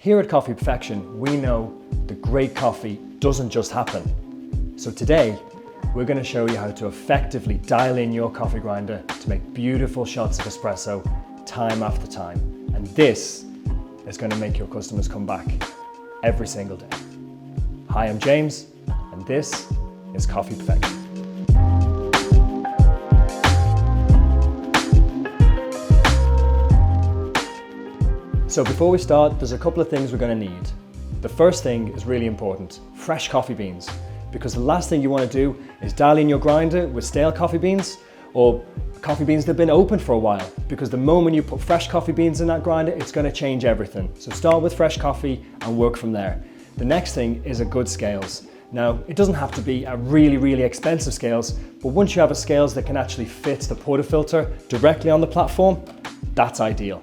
Here at Coffee Perfection, we know that great coffee doesn't just happen. So today, we're going to show you how to effectively dial in your coffee grinder to make beautiful shots of espresso time after time. And this is going to make your customers come back every single day. Hi, I'm James, and this is Coffee Perfection. So before we start, there's a couple of things we're going to need. The first thing is really important, fresh coffee beans, because the last thing you want to do is dial in your grinder with stale coffee beans or coffee beans that have been open for a while, because the moment you put fresh coffee beans in that grinder, it's going to change everything. So start with fresh coffee and work from there. The next thing is a good scales. Now, it doesn't have to be a really expensive scales, but once you have a scales that can actually fit the portafilter directly on the platform, that's ideal.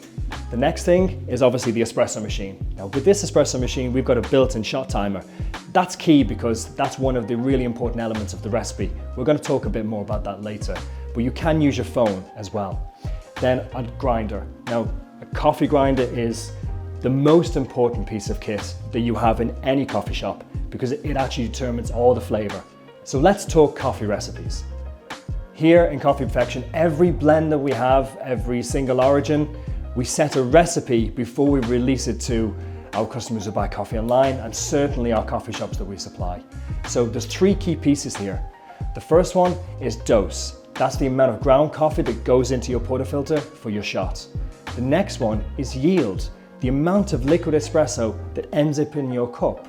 The next thing is obviously the espresso machine. Now with this espresso machine, we've got a built-in shot timer. That's key because that's one of the really important elements of the recipe. We're going to talk a bit more about that later, but you can use your phone as well. Then a grinder. Now a coffee grinder is the most important piece of kit that you have in any coffee shop because it actually determines all the flavor. So let's talk coffee recipes. Here in Coffee Perfection, every blend that we have, every single origin, we set a recipe before we release it to our customers who buy coffee online and certainly our coffee shops that we supply. So there's three key pieces here. The first one is dose. That's the amount of ground coffee that goes into your portafilter for your shot. The next one is yield, the amount of liquid espresso that ends up in your cup.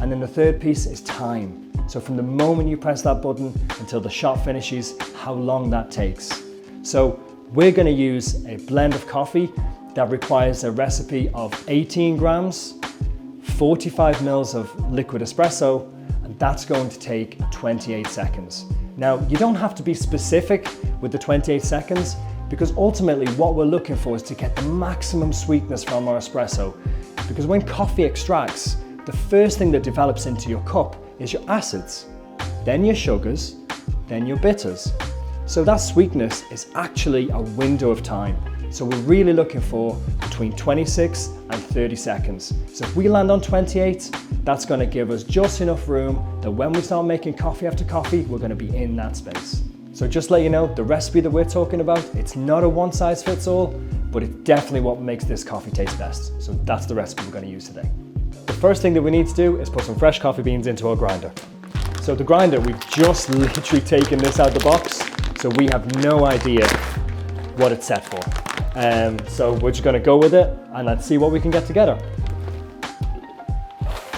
And then the third piece is time. So from the moment you press that button until the shot finishes, how long that takes. So we're going to use a blend of coffee that requires a recipe of 18 grams, 45 mils of liquid espresso, and that's going to take 28 seconds. Now, you don't have to be specific with the 28 seconds because ultimately what we're looking for is to get the maximum sweetness from our espresso. Because when coffee extracts, the first thing that develops into your cup is your acids, then your sugars, then your bitters. So that sweetness is actually a window of time. So we're really looking for between 26 and 30 seconds. So if we land on 28, that's going to give us just enough room that when we start making coffee after coffee, we're going to be in that space. So just to let you know, the recipe that we're talking about, it's not a one size fits all, but it's definitely what makes this coffee taste best. So that's the recipe we're going to use today. The first thing that we need to do is put some fresh coffee beans into our grinder. So the grinder, we've just literally taken this out of the box. So we have no idea what it's set for. So we're just going to go with it and let's see what we can get together.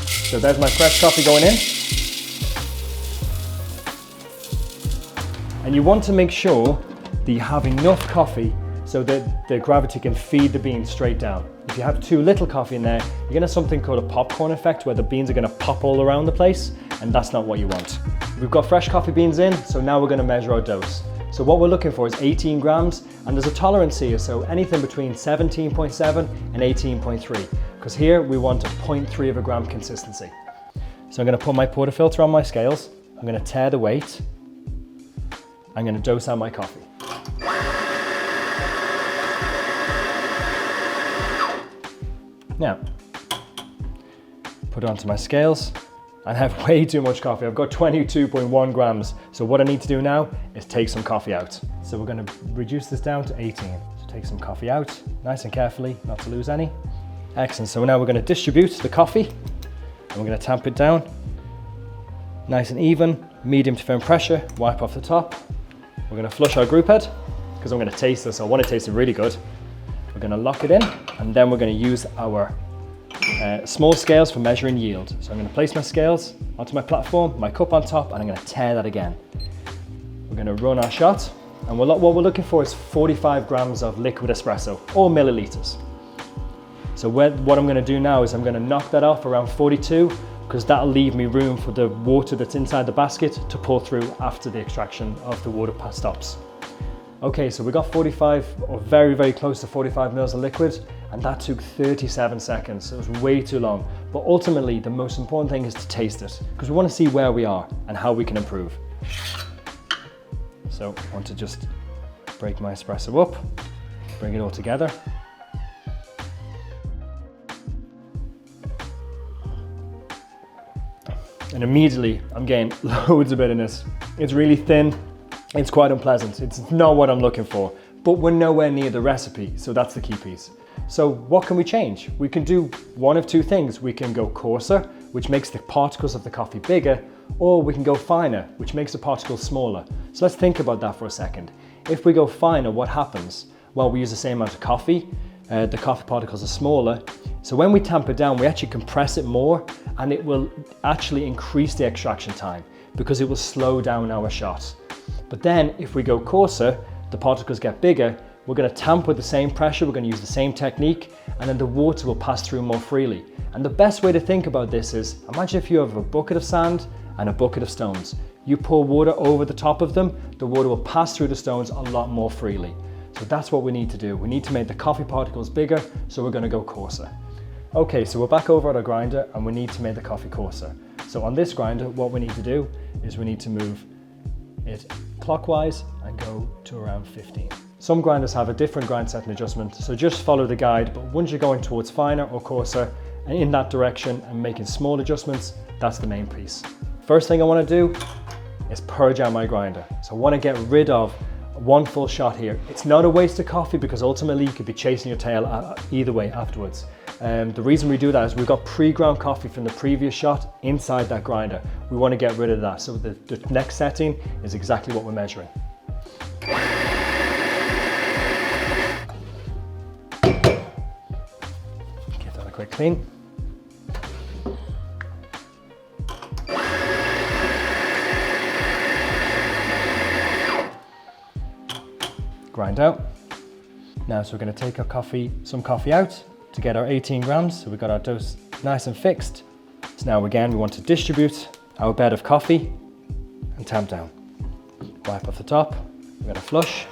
So there's my fresh coffee going in. And you want to make sure that you have enough coffee so that the gravity can feed the beans straight down. If you have too little coffee in there, you're going to have something called a popcorn effect where the beans are going to pop all around the place, and that's not what you want. We've got fresh coffee beans in, so now we're going to measure our dose. So what we're looking for is 18 grams, and there's a tolerance here, so anything between 17.7 and 18.3, because here we want a 0.3 of a gram consistency. So I'm going to put my portafilter on my scales, I'm going to tare the weight, I'm going to dose out my coffee. Now, put it onto my scales. I have way too much coffee. I've got 22.1 grams. So what I need to do now is take some coffee out. So we're going to reduce this down to 18. So take some coffee out, nice and carefully, not to lose any. Excellent. So now we're going to distribute the coffee and we're going to tamp it down. Nice and even, medium to firm pressure, wipe off the top. We're going to flush our group head because I'm going to taste this. I want it to taste really good. We're going to lock it in and then we're going to use our small scales for measuring yield. So I'm going to place my scales onto my platform, my cup on top, and I'm going to tare that again. We're going to run our shot, and what we're looking for is 45 grams of liquid espresso, or milliliters. So what I'm going to do now is I'm going to knock that off around 42, because that'll leave me room for the water that's inside the basket to pour through after the extraction of the water stops. Okay, so we got 45, or very close to 45 mils of liquid, and that took 37 seconds. So it was way too long. But ultimately, the most important thing is to taste it, because we want to see where we are and how we can improve. So I want to just break my espresso up, bring it all together. and immediately I'm getting loads of bitterness. It's really thin, it's quite unpleasant. It's not what I'm looking for, but we're nowhere near the recipe, so that's the key piece. So what can we change? We can do one of two things. We can go coarser, which makes the particles of the coffee bigger, or we can go finer, which makes the particles smaller. So let's think about that for a second. If we go finer, what happens? Well, we use the same amount of coffee, the coffee particles are smaller. So when we tamp it down, we actually compress it more, and it will actually increase the extraction time because it will slow down our shot. But then if we go coarser, the particles get bigger, we're going to tamp with the same pressure, we're going to use the same technique, and then the water will pass through more freely. And the best way to think about this is, imagine if you have a bucket of sand and a bucket of stones. You pour water over the top of them, the water will pass through the stones a lot more freely. So that's what we need to do. We need to make the coffee particles bigger, so we're going to go coarser. Okay, so we're back over at our grinder and we need to make the coffee coarser. So on this grinder, what we need to do is we need to move it clockwise and go to around 15. Some grinders have a different grind setting adjustment, so just follow the guide, but once you're going towards finer or coarser and in that direction and making small adjustments, that's the main piece. First thing I want to do is purge out my grinder. So I want to get rid of one full shot here. It's not a waste of coffee because ultimately you could be chasing your tail either way afterwards. The reason we do that is we've got pre-ground coffee from the previous shot inside that grinder. We want to get rid of that. So the next setting is exactly what we're measuring. Give that a quick clean. Grind out. Now, so we're going to take some coffee out to get our 18 grams. So we've got our dose nice and fixed. So now again, we want to distribute our bed of coffee and tamp down. Wipe off the top. We're going to flush.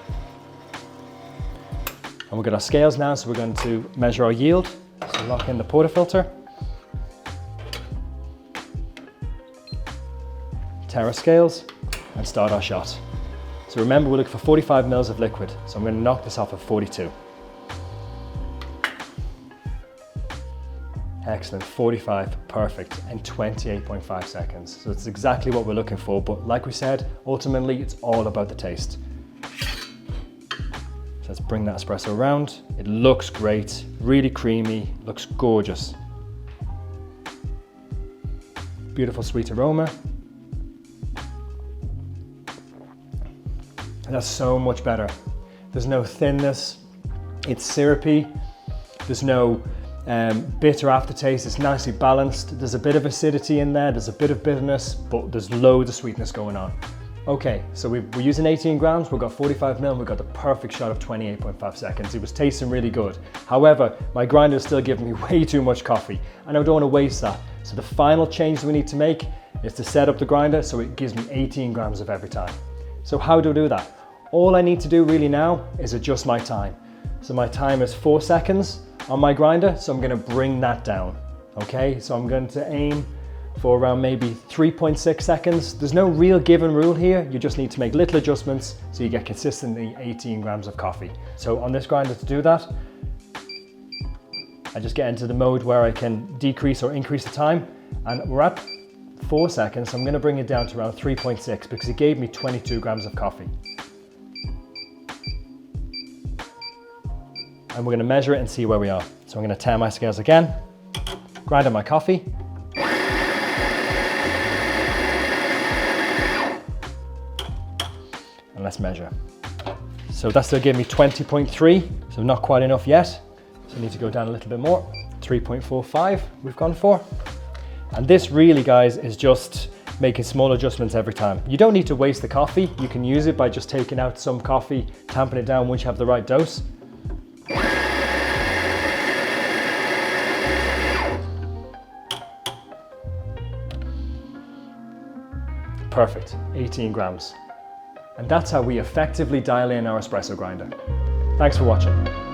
And we've got our scales now, so we're going to measure our yield. So lock in the portafilter. Tear our scales and start our shot. So remember, we're looking for 45 mils of liquid. So I'm going to knock this off at 42. Excellent, 45, perfect, in 28.5 seconds. So it's exactly what we're looking for, but like we said, ultimately it's all about the taste. So let's bring that espresso around. It looks great, really creamy, looks gorgeous. Beautiful sweet aroma. And that's so much better. There's no thinness, it's syrupy, there's no bitter aftertaste, it's nicely balanced. There's a bit of acidity in there, there's a bit of bitterness, but there's loads of sweetness going on. Okay, so we're using 18 grams, we've got 45 mil, we've got the perfect shot of 28.5 seconds. It was tasting really good. However, my grinder is still giving me way too much coffee and I don't want to waste that. So the final change we need to make is to set up the grinder so it gives me 18 grams of every time. So how do I do that? All I need to do really now is adjust my time. So my time is 4 seconds on my grinder, so I'm going to bring that down. Okay, so I'm going to aim for around maybe 3.6 seconds. There's no real given rule here, you just need to make little adjustments so you get consistently 18 grams of coffee. So on this grinder to do that, I just get into the mode where I can decrease or increase the time, and we're at 4 seconds, so I'm going to bring it down to around 3.6 because it gave me 22 grams of coffee. And we're going to measure it and see where we are. So I'm going to tear my scales again, grind up my coffee. And let's measure. So that still gave me 20.3, so not quite enough yet. So I need to go down a little bit more. 3.45 we've gone for. And this really, guys, is just making small adjustments every time. You don't need to waste the coffee. You can use it by just taking out some coffee, tamping it down once you have the right dose. Perfect, 18 grams. And that's how we effectively dial in our espresso grinder. Thanks for watching.